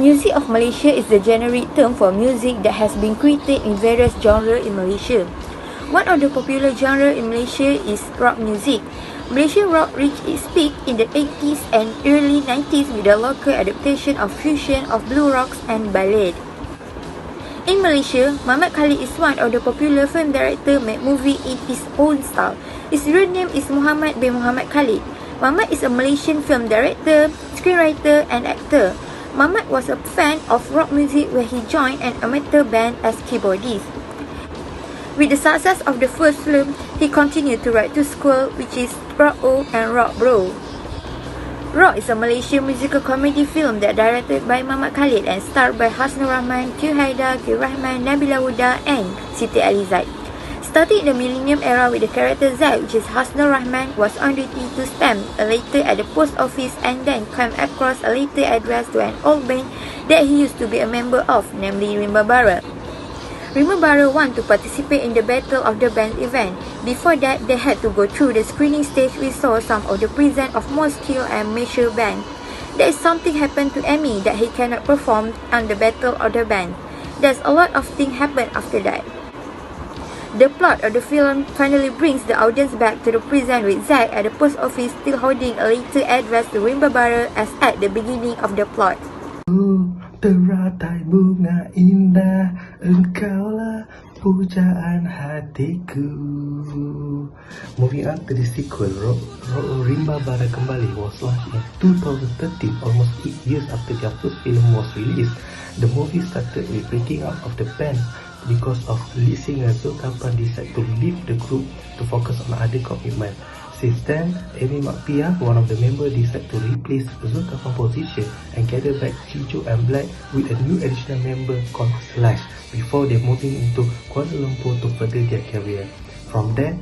Music of Malaysia is the generic term for music that has been created in various genres in Malaysia. One of the popular genres in Malaysia is rock music. Malaysian rock reached its peak in the 80s and early 90s with the local adaptation of fusion of blue rocks and ballad. In Malaysia, Mamat Khalid is one of the popular film directors made movie in his own style. His real name is Muhammad bin Muhammad Khalid. Mamat is a Malaysian film director, screenwriter and actor. Mamat was a fan of rock music where he joined an amateur band as keyboardist. With the success of the first film, he continued to write to school, which is Rock O and Rock Bro. Rock is a Malaysian musical comedy film that directed by Mamat Khalid and starred by Hasnur Rahman, Q Haidar, Q Rahman, Nabila Huda and Siti Alizad. Starting in the Millennium era with the character Zaid, which is Hasnur Rahman, was on duty to stamp a letter at the post office and then came across a letter addressed to an old band that he used to be a member of, namely Rimba Bara. Rimba Bara wanted to participate in the Battle of the Band event. Before that, they had to go through the screening stage which saw some of the present of more skilled and mature band. There is something happened to Emmy that he cannot perform on the Battle of the Band. There's a lot of things happen after that. The plot of the film finally brings the audience back to the present with Zaid at the post office still holding a letter addressed to Rimba Bara as at the beginning of the plot. Teratai bunga indah, engkaulah pujaan hatiku. Moving on to the sequel, Rimba Bara Kembali was launched in 2013, almost 8 years after their first film was released. The movie started with breaking up of the band because of lead singer Zulkarnain decided to leave the group to focus on other commitment. Since then, Amy Makpia, one of the members, decided to replace Zulkarnain's position and gather back Hijau and Black with a new additional member called Slash before they moving into Kuala Lumpur to further their career. From there,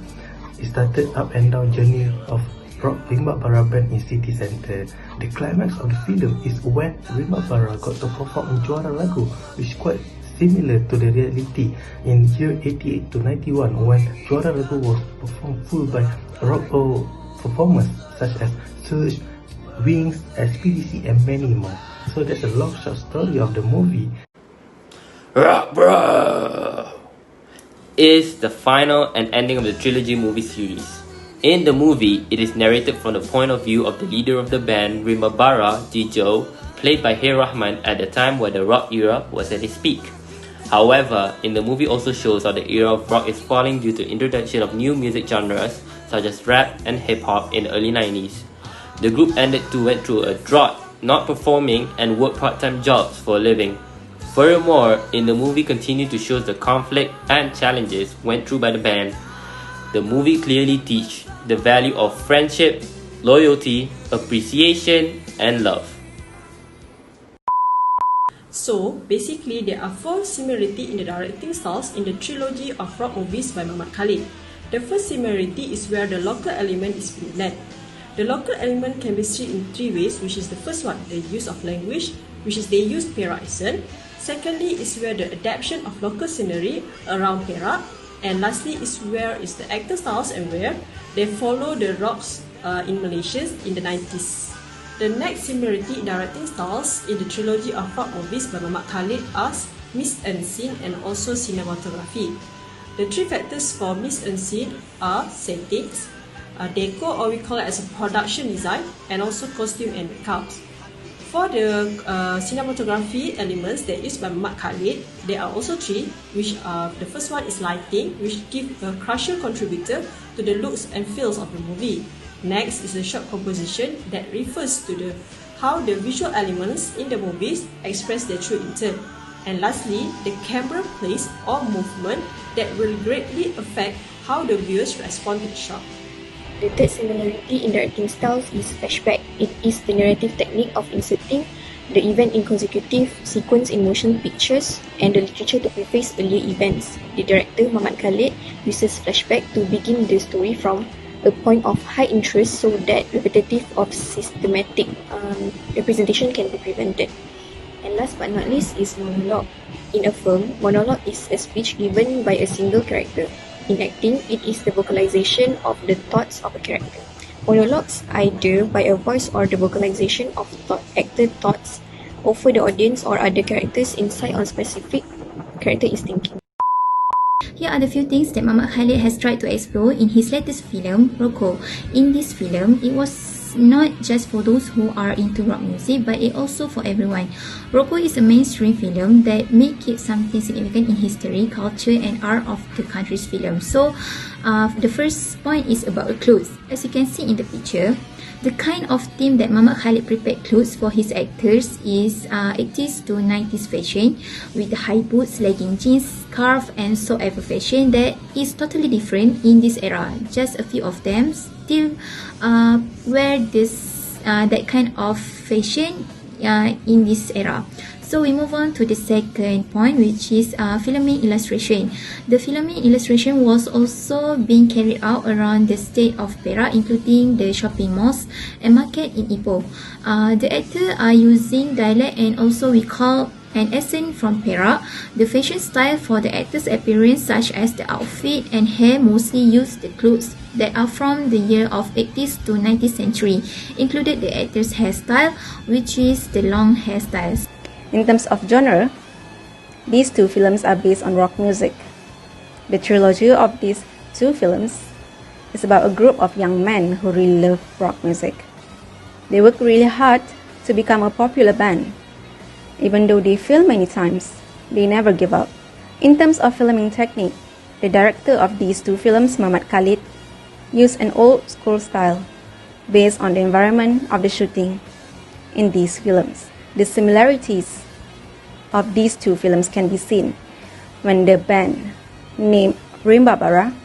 it started up and down journey of rock Rimba Bara band in city centre. The climax of the film is when Rimba Bara got to perform in Juara Lagu, which is quite similar to the reality in year 88 to 91 when Juara Lagu was performed full by rock performers such as Surge, Wings, SPDC and many more. So that's a long short story of the movie. Rock Bro is the final and ending of the Trilogy movie series. In the movie, it is narrated from the point of view of the leader of the band, Rimba Bara, Hijau, played by Hair Rahman at the time where the rock era was at its peak. However, in the movie also shows how the era of rock is falling due to introduction of new music genres such as rap and hip-hop in the early 90s. The group went through a drought, not performing and worked part-time jobs for a living. Furthermore, in the movie continued to show the conflict and challenges went through by the band. The movie clearly teach the value of friendship, loyalty, appreciation and love. So, basically, there are 4 similarities in the directing styles in the trilogy of rock movies by Mamat Khalid. The first similarity is where the local element is being blended. The local element can be seen in 3 ways, which is the first one, the use of language, which is they use Perak accent. Secondly is where the adaptation of local scenery around Perak. And lastly is where is the actor styles and where they follow the rocks in Malaysia in the 90s. The next similarity in directing styles in the trilogy of rock movies by Mamat Khalid are mist and scene and also cinematography. The 3 factors for mist and scene are settings, deco or we call it as a production design, and also costume and makeups. For the cinematography elements that used by Mamat Khalid, there are also 3, which the first one is lighting, which give a crucial contributor to the looks and feels of the movie. Next is the shot composition that refers to how the visual elements in the movies express their true intent. And lastly, the camera place or movement that will greatly affect how the viewers respond to the shot. The third similarity in directing styles is flashback. It is the narrative technique of inserting the event in consecutive sequence in motion pictures and the literature to preface earlier events. The director, Mamat Khalid, uses flashback to begin the story from a point of high interest so that repetitive or systematic representation can be prevented. And last but not least is monologue. In a film, monologue is a speech given by a single character. In acting, it is the vocalization of the thoughts of a character. Monologues either by a voice or the vocalization of actor thoughts offer the audience or other characters insight on specific character is thinking. Here are the few things that Mamat Khalid has tried to explore in his latest film, Roko. In this film, it was not just for those who are into rock music, but it also for everyone. Roko is a mainstream film that make it something significant in history, culture and art of the country's film. So, the first point is about clothes. As you can see in the picture, the kind of theme that Mamat Khalid prepared clothes for his actors is 80s to 90s fashion with high boots, legging jeans, scarf and so ever fashion that is totally different in this era. Just a few of them still wear this that kind of fashion in this era. So we move on to the second point, which is filming illustration. The filming illustration was also being carried out around the state of Perak, including the shopping malls and market in Ipoh. The actors are using dialect and also we call an accent from Perak. The fashion style for the actors' appearance, such as the outfit and hair, mostly use the clothes that are from the year of 80s to 90th century, included the actors' hairstyle, which is the long hairstyles. In terms of genre, these two films are based on rock music. The trilogy of these two films is about a group of young men who really love rock music. They work really hard to become a popular band. Even though they fail many times, they never give up. In terms of filming technique, the director of these two films, Mamat Khalid, used an old school style based on the environment of the shooting in these films. The similarities of these two films can be seen when the band named Rimba Bara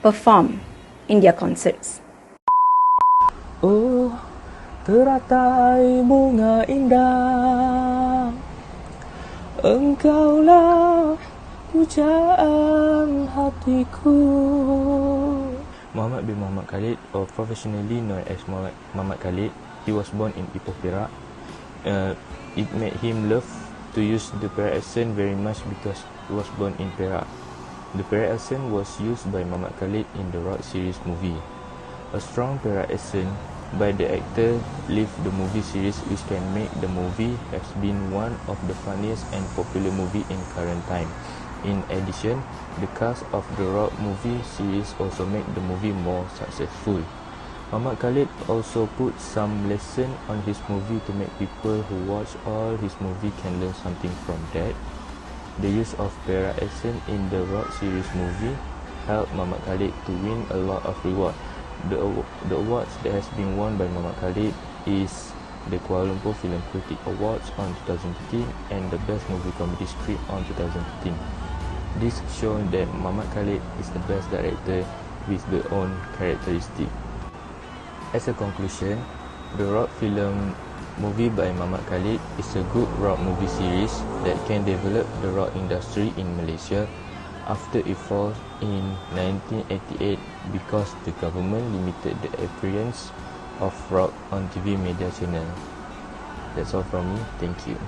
perform in their concerts. Oh, teratai bunga indah, engkaulah pujaan hatiku. Muhammad bin Mamat Khalid, or professionally known as Mamat Khalid, he was born in Ipoh, Perak. It made him love to use the Perak accent very much because he was born in Perak. The Perak accent was used by Mamat Khalid in the rock series movie. A strong Perak accent by the actor left the movie series, which can make the movie has been one of the funniest and popular movie in current time. In addition, the cast of the rock movie series also make the movie more successful. Mamat Khalid also put some lesson on his movie to make people who watch all his movie can learn something from that. The use of Perak accent in the rock series movie helped Mamat Khalid to win a lot of reward. The awards that has been won by Mamat Khalid is the Kuala Lumpur Film Critic Awards on 2015 and the Best Movie Comedy Script on 2015. This shows that Mamat Khalid is the best director with their own characteristic. As a conclusion, the rock film movie by Mamat Khalid is a good rock movie series that can develop the rock industry in Malaysia after it falls in 1988 because the government limited the appearance of rock on TV media channel. That's all from me. Thank you.